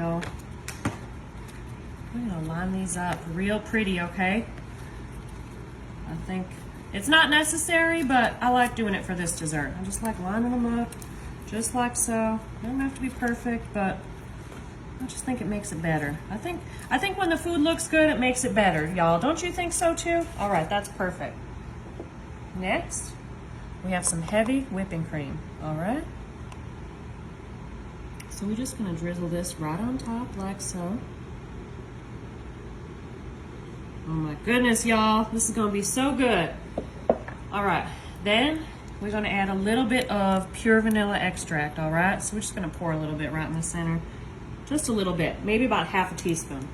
go. I'm gonna line these up real pretty, okay? I think it's not necessary, but I like doing it for this dessert. I just like lining them up, just like so. They don't have to be perfect, but I just think it makes it better. I think when the food looks good, it makes it better, y'all. Don't you think so too? All right, that's perfect. Next, we have some heavy whipping cream, all right? So we're just gonna drizzle this right on top like so. Oh my goodness, y'all, this is gonna be so good. All right, then we're gonna add a little bit of pure vanilla extract, all right? So we're just gonna pour a little bit right in the center. Just a little bit, maybe about half a teaspoon.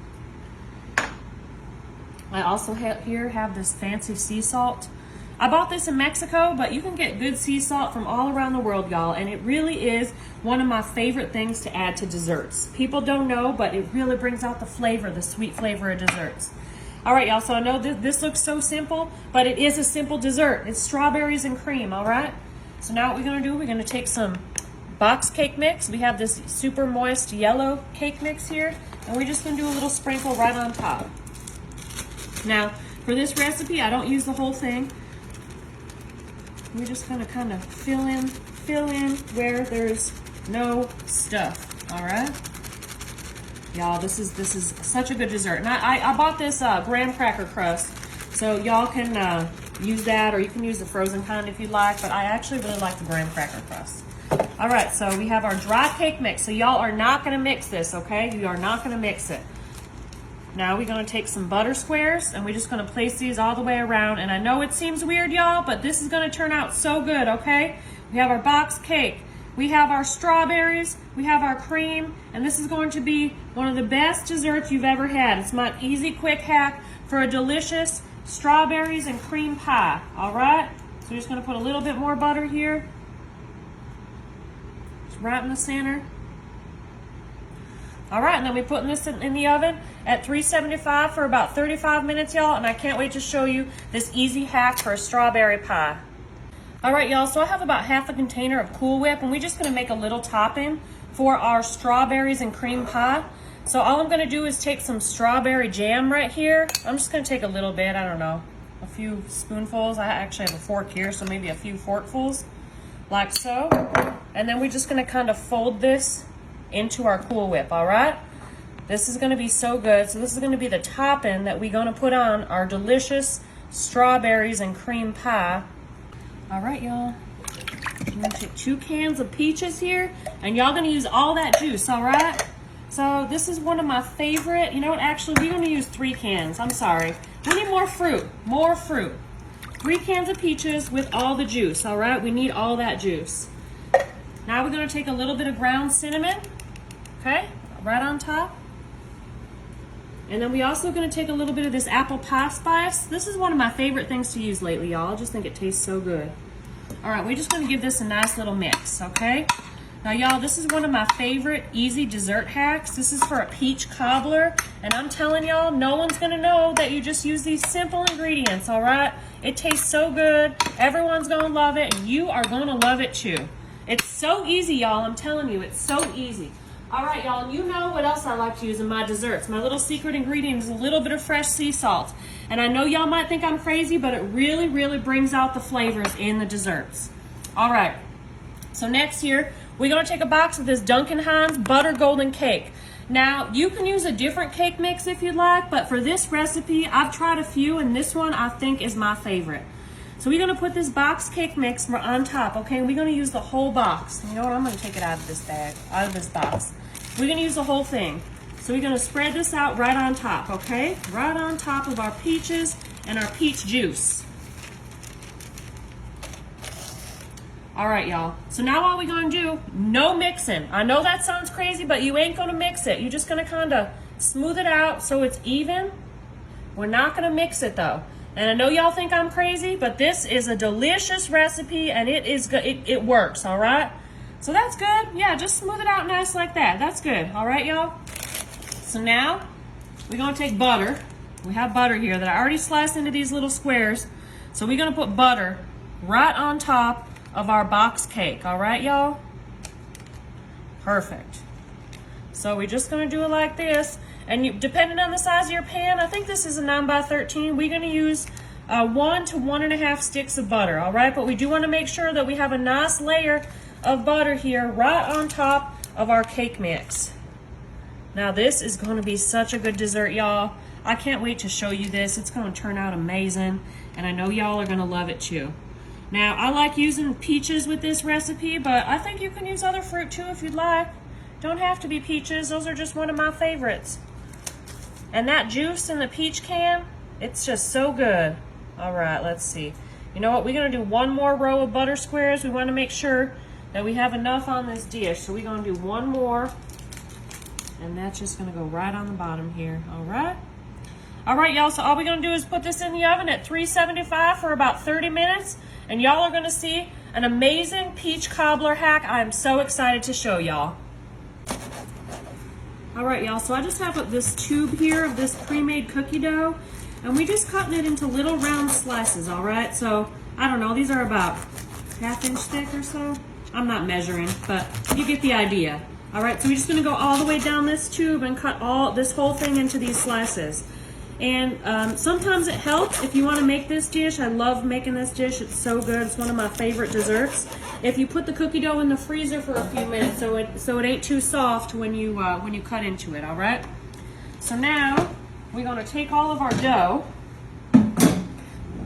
I also have this fancy sea salt. I bought this in Mexico, but you can get good sea salt from all around the world, y'all, and it really is one of my favorite things to add to desserts. People don't know, but it really brings out the flavor, the sweet flavor of desserts. All right, y'all, so I know this looks so simple, but it is a simple dessert. It's strawberries and cream, all right? So now what we're gonna do, we're gonna take some box cake mix. We have this super moist yellow cake mix here, and we're just gonna do a little sprinkle right on top. Now, for this recipe, I don't use the whole thing. We're just gonna kind of fill in where there's no stuff, all right? Y'all, this is such a good dessert. And I bought this graham cracker crust, so y'all can use that, or you can use the frozen kind if you like, but I actually really like the graham cracker crust. All right, so we have our dry cake mix. So y'all are not gonna mix this, okay? You are not gonna mix it. Now we're gonna take some butter squares, and we're just gonna place these all the way around. And I know it seems weird, y'all, but this is gonna turn out so good, okay? We have our box cake, we have our strawberries, we have our cream, and this is going to be one of the best desserts you've ever had. It's my easy, quick hack for a delicious strawberries and cream pie, all right? So we're just gonna put a little bit more butter here. Right in the center. All right, and then we're putting this in the oven at 375 for about 35 minutes, y'all, and I can't wait to show you this easy hack for a strawberry pie. All right, y'all, so I have about half a container of Cool Whip, and we're just gonna make a little topping for our strawberries and cream pie. So all I'm gonna do is take some strawberry jam right here. I'm just gonna take a little bit, I don't know, a few spoonfuls. I actually have a fork here, so maybe a few forkfuls, like so. And then we're just gonna kind of fold this into our Cool Whip, all right? This is gonna be so good. So this is gonna be the topping that we're gonna put on our delicious strawberries and cream pie. All right, y'all. I'm gonna take 2 cans of peaches here, and y'all gonna use all that juice, all right? So this is one of my favorite, you know what, actually we're gonna use 3 cans, I'm sorry. We need more fruit, more fruit. 3 cans of peaches with all the juice, all right? We need all that juice. Now we're gonna take a little bit of ground cinnamon, okay, right on top. And then we also gonna take a little bit of this apple pie spice. This is one of my favorite things to use lately, y'all. I just think it tastes so good. All right, we're just gonna give this a nice little mix, okay? Now, y'all, this is one of my favorite easy dessert hacks. This is for a peach cobbler, and I'm telling y'all, no one's gonna know that you just use these simple ingredients, all right? It tastes so good, everyone's gonna love it, and you are gonna love it too. It's so easy, y'all, I'm telling you, it's so easy. All right, y'all, you know what else I like to use in my desserts. My little secret ingredient is a little bit of fresh sea salt. And I know y'all might think I'm crazy, but it really, really brings out the flavors in the desserts. All right, so next here, we're gonna take a box of this Duncan Hines Butter Golden Cake. Now, you can use a different cake mix if you'd like, but for this recipe, I've tried a few, and this one I think is my favorite. So we're gonna put this box cake mix on top, okay? And we're gonna use the whole box. You know what, I'm gonna take it out of this bag, out of this box. We're gonna use the whole thing. So we're gonna spread this out right on top, okay? Right on top of our peaches and our peach juice. All right, y'all. So now all we're gonna do, no mixing. I know that sounds crazy, but you ain't gonna mix it. You're just gonna kinda smooth it out so it's even. We're not gonna mix it though. And I know y'all think I'm crazy, but this is a delicious recipe and it works, all right? So that's good. Yeah, just smooth it out nice like that. That's good. All right, y'all? So now we're gonna take butter. We have butter here that I already sliced into these little squares. So we're gonna put butter right on top of our box cake. All right, y'all? Perfect. So we're just gonna do it like this. And you, depending on the size of your pan, I think this is a 9 by 13, we're gonna use 1 to 1.5 sticks of butter, all right? But we do wanna make sure that we have a nice layer of butter here right on top of our cake mix. Now this is gonna be such a good dessert, y'all. I can't wait to show you this. It's gonna turn out amazing, and I know y'all are gonna love it too. Now, I like using peaches with this recipe, but I think you can use other fruit too if you'd like. Don't have to be peaches, those are just one of my favorites. And that juice in the peach can, it's just so good. All right, let's see. You know what, we're gonna do one more row of butter squares. We wanna make sure that we have enough on this dish. So we're gonna do one more, and that's just gonna go right on the bottom here, all right? All right, y'all, so all we're gonna do is put this in the oven at 375 for about 30 minutes, and y'all are gonna see an amazing peach cobbler hack. I'm so excited to show y'all. All right, y'all, so I just have this tube here of this pre-made cookie dough, and we just cutting it into little round slices, all right? So, I don't know, these are about 1/2 inch thick or so. I'm not measuring, but you get the idea. All right, so we're just gonna go all the way down this tube and cut this whole thing into these slices. And sometimes it helps if you wanna make this dish. I love making this dish, it's so good. It's one of my favorite desserts. If you put the cookie dough in the freezer for a few minutes so it ain't too soft when you cut into it, all right? So now, we're gonna take all of our dough,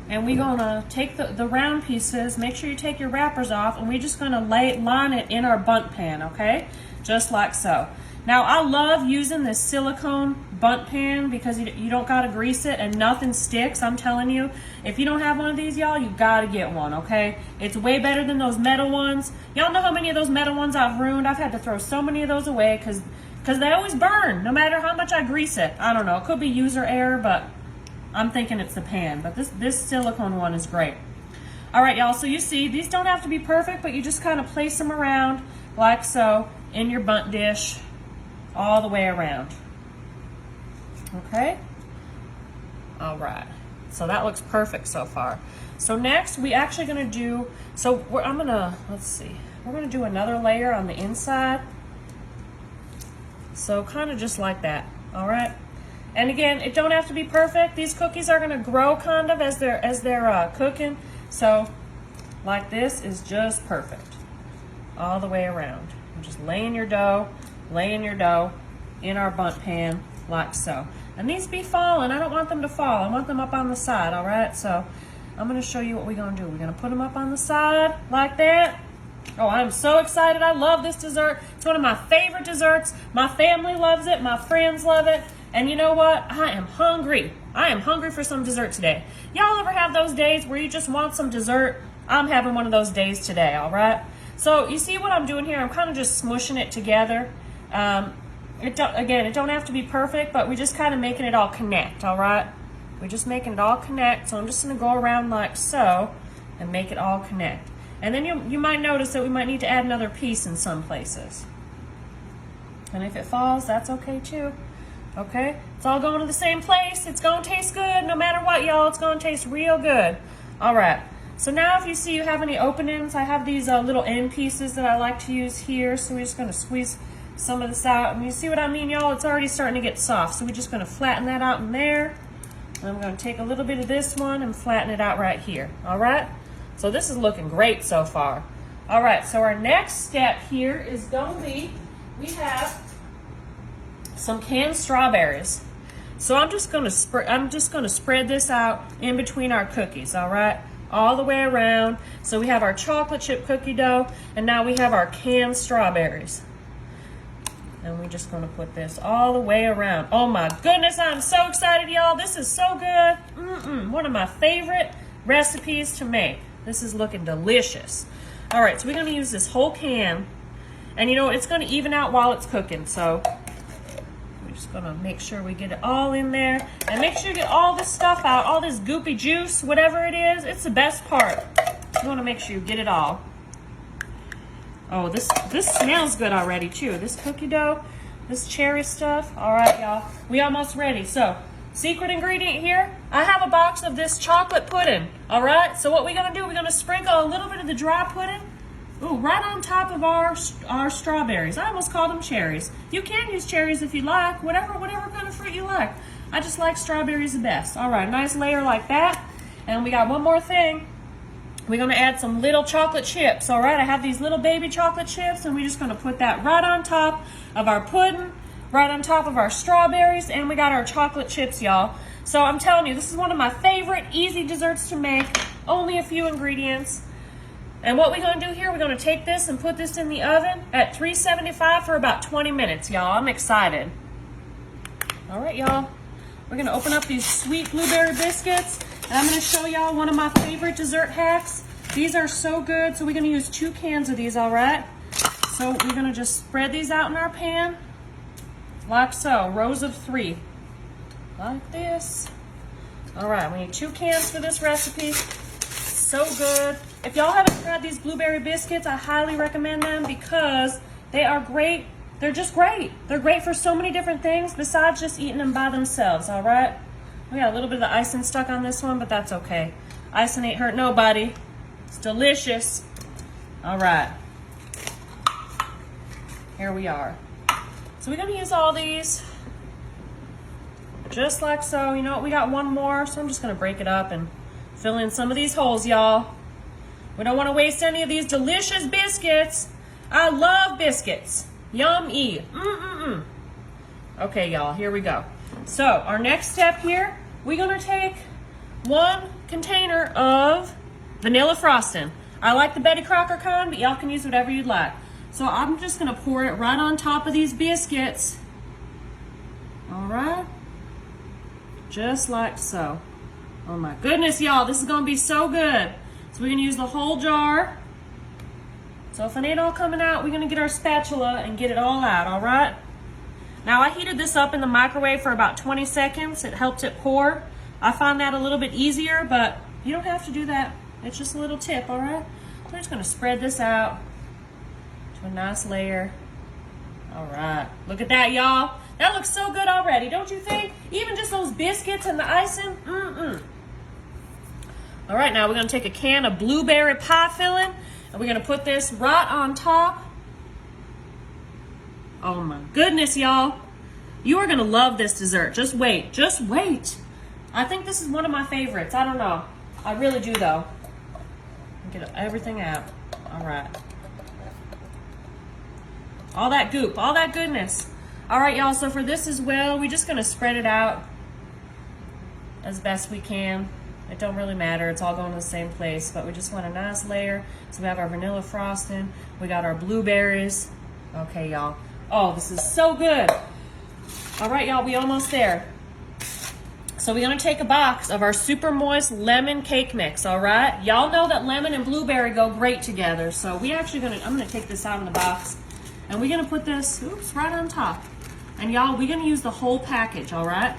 and we're gonna take the round pieces, make sure you take your wrappers off, and we're just gonna line it in our bunt pan, okay? Just like so. Now, I love using this silicone bunt pan because you don't gotta grease it and nothing sticks. I'm telling you, if you don't have one of these, y'all, you gotta get one, okay? It's way better than those metal ones. Y'all know how many of those metal ones I've ruined? I've had to throw so many of those away because they always burn, no matter how much I grease it. I don't know, it could be user error, but I'm thinking it's the pan. But this silicone one is great. All right, y'all, so you see, these don't have to be perfect, but you just kind of place them around like so in your bunt dish all the way around. Okay? All right. So that looks perfect so far. So next, we actually gonna do, let's see. We're gonna do another layer on the inside. So kind of just like that, all right? And again, it don't have to be perfect. These cookies are gonna grow kind of as they're cooking. So like this is just perfect all the way around. I'm just laying your dough in our bunt pan like so. And these be falling. I don't want them to fall. I want them up on the side, all right? So I'm gonna show you what we're gonna do. We're gonna put them up on the side like that. Oh, I'm so excited. I love this dessert. It's one of my favorite desserts. My family loves it. My friends love it. And you know what? I am hungry. I am hungry for some dessert today. Y'all ever have those days where you just want some dessert? I'm having one of those days today, all right? So you see what I'm doing here? I'm kind of just smushing it together. It don't have to be perfect, but we're just kind of making it all connect, all right? We're just making it all connect. So I'm just gonna go around like so and make it all connect. And then you might notice that we might need to add another piece in some places. And if it falls, that's okay too. Okay, it's all going to the same place. It's gonna taste good no matter what, y'all. It's gonna taste real good. All right, so now if you see you have any openings, I have these little end pieces that I like to use here. So we're just gonna squeeze some of this out. And you see what I mean, y'all? It's already starting to get soft. So we're just gonna flatten that out in there. And I'm gonna take a little bit of this one and flatten it out right here, all right? So this is looking great so far. All right, so our next step here is gonna be, we have some canned strawberries. So I'm just gonna spread this out in between our cookies, all right? All the way around. So we have our chocolate chip cookie dough, and now we have our canned strawberries. And we're just gonna put this all the way around. Oh my goodness, I'm so excited, y'all. This is so good. One of my favorite recipes to make. This is looking delicious. All right, so we're gonna use this whole can, and you know, it's gonna even out while it's cooking, so we're just gonna make sure we get it all in there, and make sure you get all this stuff out, all this goopy juice, whatever it is. It's the best part. You wanna make sure you get it all. Oh, this smells good already too. This cookie dough, this cherry stuff. All right, y'all, we almost ready. So, secret ingredient here, I have a box of this chocolate pudding. All right, so what we're gonna do, we're gonna sprinkle a little bit of the dry pudding Ooh, right on top of our strawberries. I almost called them cherries. You can use cherries if you like, whatever kind of fruit you like. I just like strawberries the best. All right, nice layer like that. And we got one more thing. We're gonna add some little chocolate chips. All right, I have these little baby chocolate chips, and we're just gonna put that right on top of our pudding, right on top of our strawberries, and we got our chocolate chips, y'all. So I'm telling you, this is one of my favorite easy desserts to make. Only a few ingredients. And what we're gonna do here, we're gonna take this and put this in the oven at 375 for about 20 minutes, y'all. I'm excited. All right, y'all. We're gonna open up these sweet blueberry biscuits, and I'm gonna show y'all one of my favorite dessert hacks. These are so good, so we're gonna use 2 cans of these, all right? So we're gonna just spread these out in our pan, like so, rows of 3, like this. All right, we need 2 cans for this recipe. So good. If y'all haven't tried these blueberry biscuits, I highly recommend them because they are great. They're just great. They're great for so many different things besides just eating them by themselves, all right? We got a little bit of the icing stuck on this one, but that's okay. Icing ain't hurt nobody. It's delicious. All right. Here we are. So we're gonna use all these just like so. You know what, we got one more, so I'm just gonna break it up and fill in some of these holes, y'all. We don't wanna waste any of these delicious biscuits. I love biscuits. Yum-y. Okay, y'all, here we go. So our next step here, we're gonna take 1 container of vanilla frosting. I like the Betty Crocker kind, but y'all can use whatever you'd like. So I'm just gonna pour it right on top of these biscuits. All right, just like so. Oh my goodness, y'all, this is gonna be so good. So we're gonna use the whole jar. So if it ain't all coming out, we're gonna get our spatula and get it all out, all right? Now I heated this up in the microwave for about 20 seconds. It helped it pour. I find that a little bit easier, but you don't have to do that. It's just a little tip, all right? We're just gonna spread this out to a nice layer. All right, look at that, y'all. That looks so good already, don't you think? Even just those biscuits and the icing, All right, now we're gonna take a can of blueberry pie filling, and we're gonna put this right on top. Oh my goodness, y'all. You are gonna love this dessert. Just wait, just wait. I think this is one of my favorites. I don't know. I really do though. Get everything out. All right. All that goop, all that goodness. All right, y'all, so for this as well, we're just gonna spread it out as best we can. It don't really matter, it's all going to the same place, but we just want a nice layer. So we have our vanilla frosting, we got our blueberries. Okay, y'all. Oh, this is so good. All right, y'all, we almost there. So we're gonna take a box of our super moist lemon cake mix, all right? Y'all know that lemon and blueberry go great together, so I'm gonna take this out of the box, and we're gonna put this, oops, right on top. And y'all, we're gonna use the whole package, all right?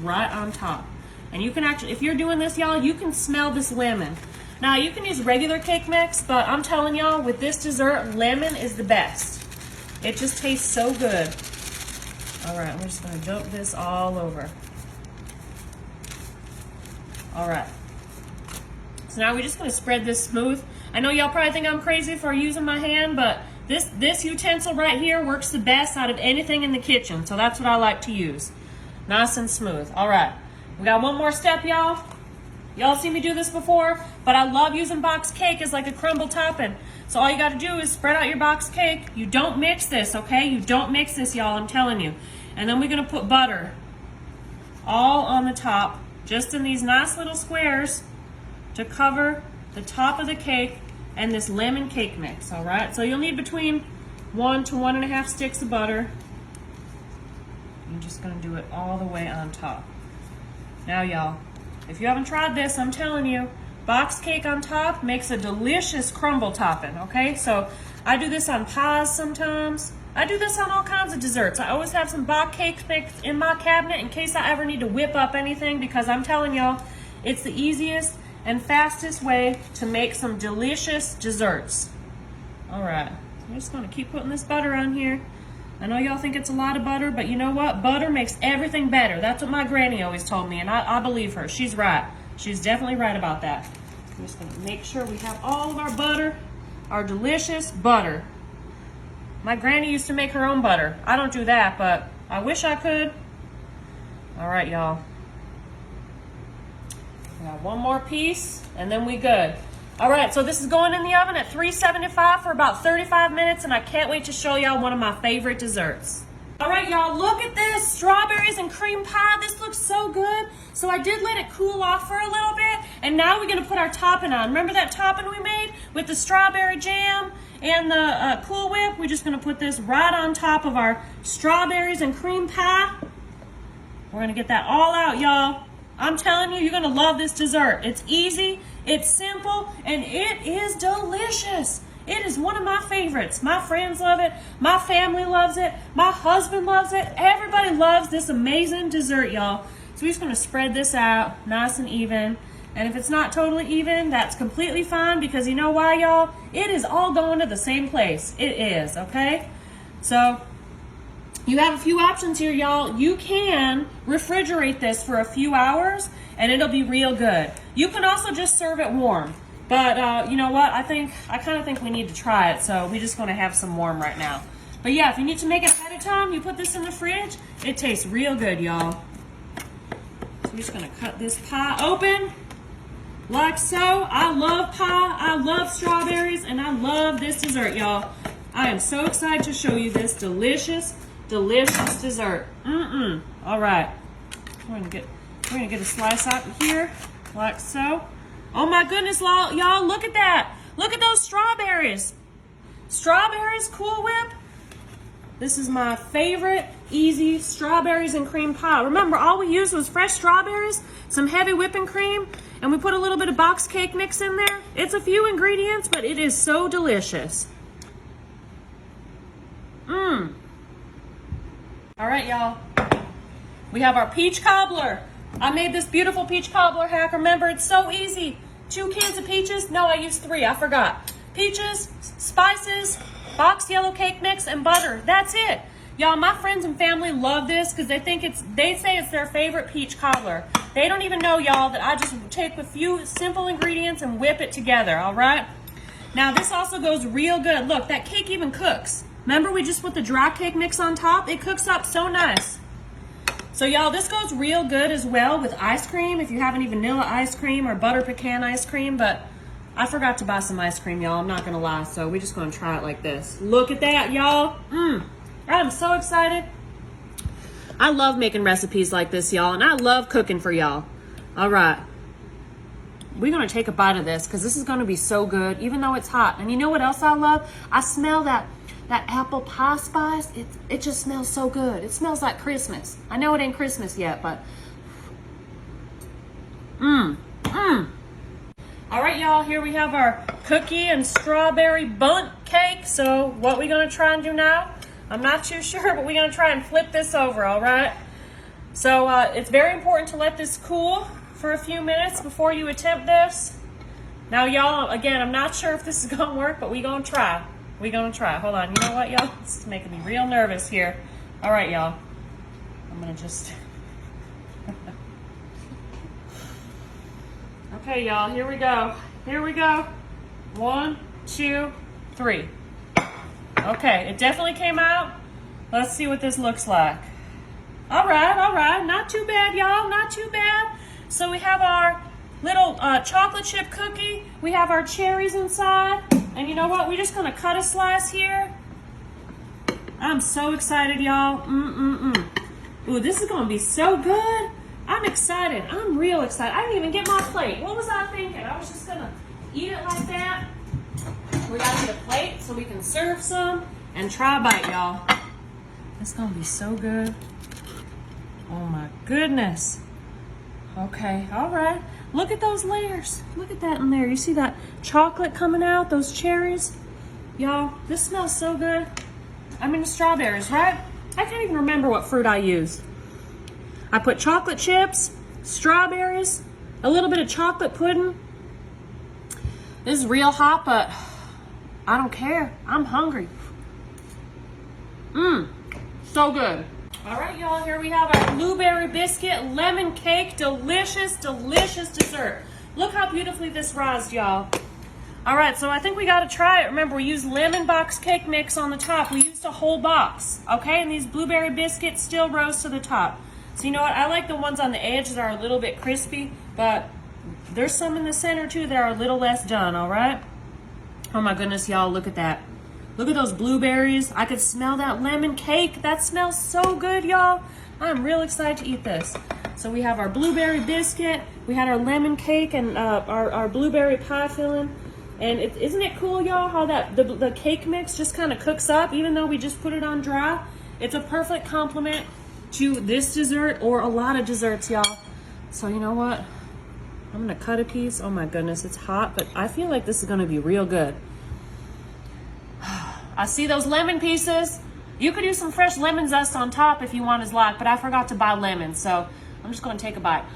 Right on top. And you can actually, if you're doing this, y'all, you can smell this lemon. Now, you can use regular cake mix, but I'm telling y'all, with this dessert, lemon is the best. It just tastes so good. All right, we're just gonna dump this all over. All right. So now we're just gonna spread this smooth. I know y'all probably think I'm crazy for using my hand, but this utensil right here works the best out of anything in the kitchen, so that's what I like to use. Nice and smooth. All right. We got one more step, y'all. Y'all seen me do this before, but I love using box cake as like a crumble topping. So all you gotta do is spread out your box cake. You don't mix this, okay? You don't mix this, y'all, I'm telling you. And then we're gonna put butter all on the top, just in these nice little squares to cover the top of the cake and this lemon cake mix, all right? So you'll need between 1 to 1.5 sticks of butter. I'm just gonna do it all the way on top. Now, y'all, if you haven't tried this, I'm telling you, box cake on top makes a delicious crumble topping, okay? So I do this on pies sometimes. I do this on all kinds of desserts. I always have some box cake mix in my cabinet in case I ever need to whip up anything, because I'm telling y'all, it's the easiest and fastest way to make some delicious desserts. All right, so I'm just gonna keep putting this butter on here. I know y'all think it's a lot of butter, but you know what? Butter makes everything better. That's what my granny always told me, and I believe her. She's right. She's definitely right about that. I'm just gonna make sure we have all of our butter our delicious butter. My granny used to make her own butter. I don't do that, but I wish I could. All right, y'all. We got one more piece, and then we good. All right, so this is going in the oven at 375 for about 35 minutes, and I can't wait to show y'all one of my favorite desserts. All right, y'all, look at this, strawberries and cream pie. This looks so good. So I did let it cool off for a little bit, and now we're gonna put our topping on. Remember that topping we made with the strawberry jam and the Cool Whip? We're just gonna put this right on top of our strawberries and cream pie. We're gonna get that all out, y'all. I'm telling you, you're gonna love this dessert. It's easy, it's simple, and it is delicious. It is one of my favorites. My friends love it, my family loves it, my husband loves it. Everybody loves this amazing dessert, y'all. So we're just gonna spread this out nice and even. And if it's not totally even, that's completely fine, because you know why, y'all? It is all going to the same place. It is, okay? So you have a few options here, y'all. You can refrigerate this for a few hours and it'll be real good. You can also just serve it warm. But you know what? I kind of think we need to try it, so we're just gonna have some warm right now. But yeah, if you need to make it ahead of time, you put this in the fridge. It tastes real good, y'all. So we're just gonna cut this pie open like so. I love pie, I love strawberries, and I love this dessert, y'all. I am so excited to show you this delicious dessert. All right, we're gonna get a slice out here like so. Oh my goodness, y'all, look at that. Look at those strawberries. Strawberries, Cool Whip. This is my favorite easy strawberries and cream pie. Remember, all we used was fresh strawberries, some heavy whipping cream, and we put a little bit of box cake mix in there. It's a few ingredients, but it is so delicious. All right, y'all. We have our peach cobbler. I made this beautiful peach cobbler hack. Remember, it's so easy. 2 cans of peaches. No, I used 3. I forgot. Peaches, spices, boxed yellow cake mix, and butter. That's it. Y'all, my friends and family love this because they say it's their favorite peach cobbler. They don't even know, y'all, that I just take a few simple ingredients and whip it together, all right? Now, this also goes real good. Look, that cake even cooks. Remember, we just put the dry cake mix on top? It cooks up so nice. So y'all, this goes real good as well with ice cream, if you have any vanilla ice cream or butter pecan ice cream, but I forgot to buy some ice cream, y'all, I'm not gonna lie, so we're just gonna try it like this. Look at that, y'all. I'm so excited. I love making recipes like this, y'all, and I love cooking for y'all. All right, we're gonna take a bite of this because this is gonna be so good, even though it's hot. And you know what else I love? I smell that apple pie spice. It just smells so good. It smells like Christmas. I know it ain't Christmas yet, but All right, y'all, here we have our cookie and strawberry bunt cake. So what we gonna try and do now? I'm not too sure, but we're gonna try and flip this over, all right? So it's very important to let this cool for a few minutes before you attempt this. Now, y'all, again, I'm not sure if this is gonna work, but we're gonna try. We're gonna try. Hold on. You know what, y'all? This is making me real nervous here. All right, y'all. I'm gonna just... Okay, y'all. Here we go. Here we go. 1, 2, 3. Okay, it definitely came out. Let's see what this looks like. All right, all right. Not too bad, y'all. Not too bad. So we have our little chocolate chip cookie. We have our cherries inside. And you know what? We're just gonna cut a slice here. I'm so excited, y'all. Ooh, this is gonna be so good. I'm excited. I'm real excited. I didn't even get my plate. What was I thinking? I was just gonna eat it like that. We gotta get a plate so we can serve some and try a bite, y'all. It's gonna be so good. Oh my goodness. Okay, all right. Look at those layers. Look at that in there. You see that chocolate coming out, those cherries? Y'all, this smells so good. I mean, the strawberries, right? I can't even remember what fruit I used. I put chocolate chips, strawberries, a little bit of chocolate pudding. This is real hot, but I don't care. I'm hungry. So good. All right, y'all, here we have our blueberry biscuit lemon cake. Delicious, delicious dessert. Look how beautifully this rised, y'all. All right, so I think we gotta try it. Remember, we used lemon box cake mix on the top. We used a whole box, okay? And these blueberry biscuits still rose to the top. So you know what? I like the ones on the edge that are a little bit crispy, but there's some in the center too that are a little less done, all right? Oh my goodness, y'all, look at that. Look at those blueberries. I could smell that lemon cake. That smells so good, y'all. I'm real excited to eat this. So we have our blueberry biscuit. We had our lemon cake and our blueberry pie filling. And isn't it cool, y'all, how that the cake mix just kind of cooks up, even though we just put it on dry? It's a perfect complement to this dessert or a lot of desserts, y'all. So you know what? I'm gonna cut a piece. Oh my goodness, it's hot, but I feel like this is gonna be real good. I see those lemon pieces. You could use some fresh lemon zest on top if you want as like, but I forgot to buy lemons, so I'm just gonna take a bite.